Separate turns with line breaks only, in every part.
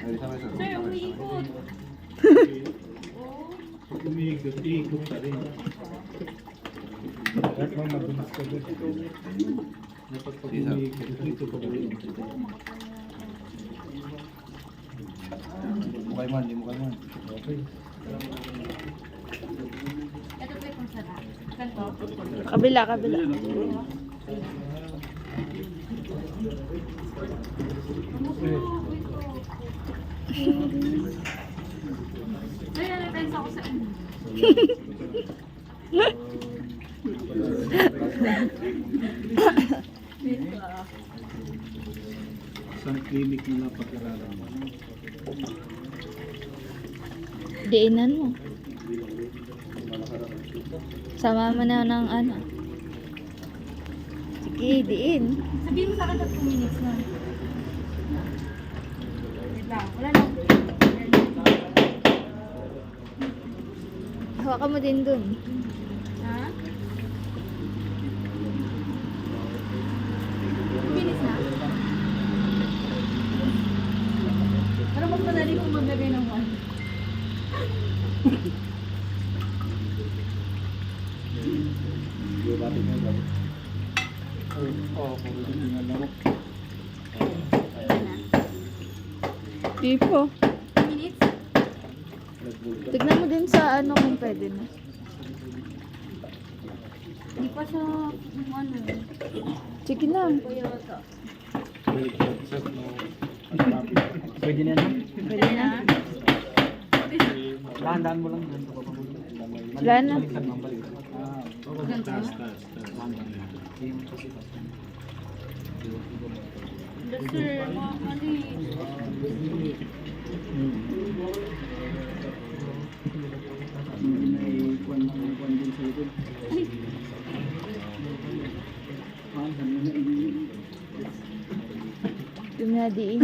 Sir, umiikot.
Umiikot ka rin. Kahit mga madulas ka doon. Dapat pag umiikot, dito ka rin.
Mukay man, di mukay man.
Okay.
Ito po yung sarap. Ganito.
Kabila, kabila.
Ay, na-reference ako sa ano.
Saan clinic mo na pag-aralan mo?
Diinan mo. Sama mo na ng ano. Sige, diin.
Sabihin mo sa akin 2 minutes na. Wait lang. Wala lang.
Hawakan mo din dun.
Ha? 2 minutes na? Pero mas madali kung maglagay ng 1.
Oo, kung hindi nga lamok.
Tipo.
2 minutes?
Tignan mo din sa ano kung pwede na.
Hindi pa siya ano.
Sige lang.
Kuya ito.
Pwede na yan.
Pwede na.
Dahan-dahan mo lang.
Wala na.
Baliktad mo, baliktad.
Taas.
Sir, mali.
Dumadiin.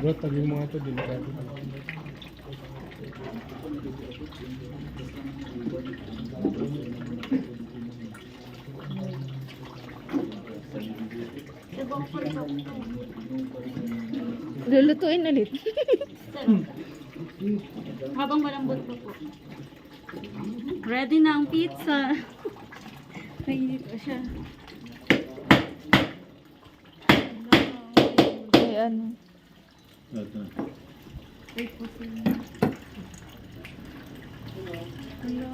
Bro, tag yung mga ito, delikado.
Lulutuin ulit.
Habang malambot pa po. Ready na ang pizza. Mainit pa siya.
Ay, ano.
Wait po sila. Hello.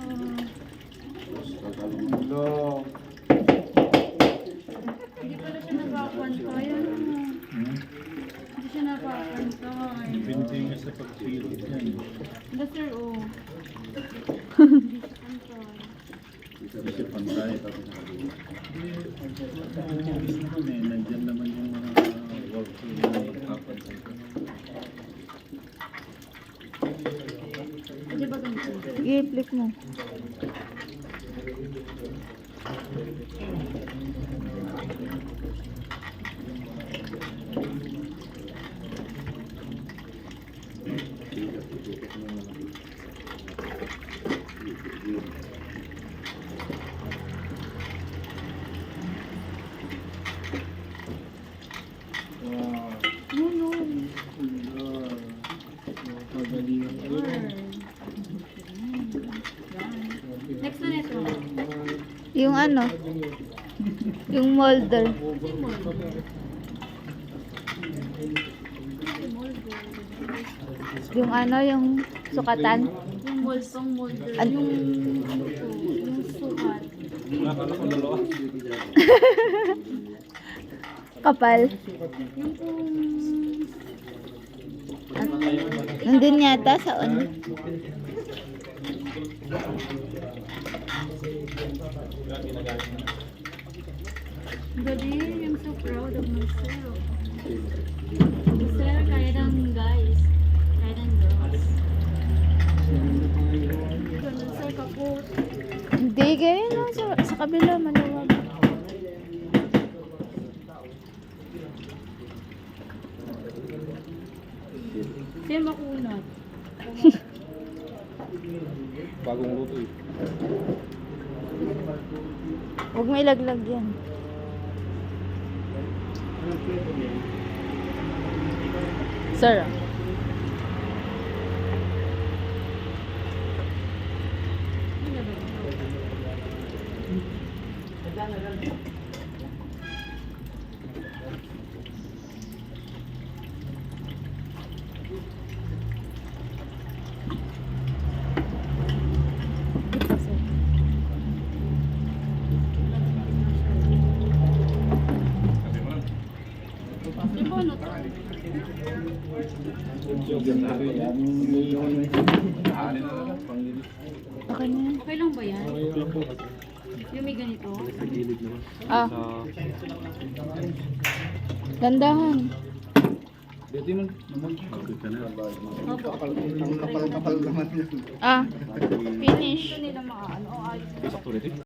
Hello.
Hindi pala siya nagkakanta. Ayan na. Hindi siya nakakanta.
Pinti nga sa pagpilit yan.
Hindi sir, oh. Hindi siya kanta.
Kasi pantay. Nandiyan naman yung mga work na magpapantay.
Di ba ganito?
Sige, flip mo.
No. Next na nito.
Yung ano? Yung molder. Yung ano, yung sukatan.
Yung molsong molder.
Ano?
Yung sukat.
Kapal.
Yung kung...
Nandun yata sa ano.
Galing, I'm so proud of myself. Sir, kaya lang guys. Kaya lang girls. Ganun sir, kaput.
Hindi, ganyan lang sa kabila, maluwag.
Sir, makunat.
Bagong luto eh.
Huwag mo ilaglag yan. Sir.
Di ba ano to?
Okay na yan.
Okay lang ba yan? Yung may ganito?
Ah. Dandahan.
Dito naman. Okay ka na.
Opo.
Kapal naman yun.
Ah. Finish.
Ito nila makaano. Oh, ayos.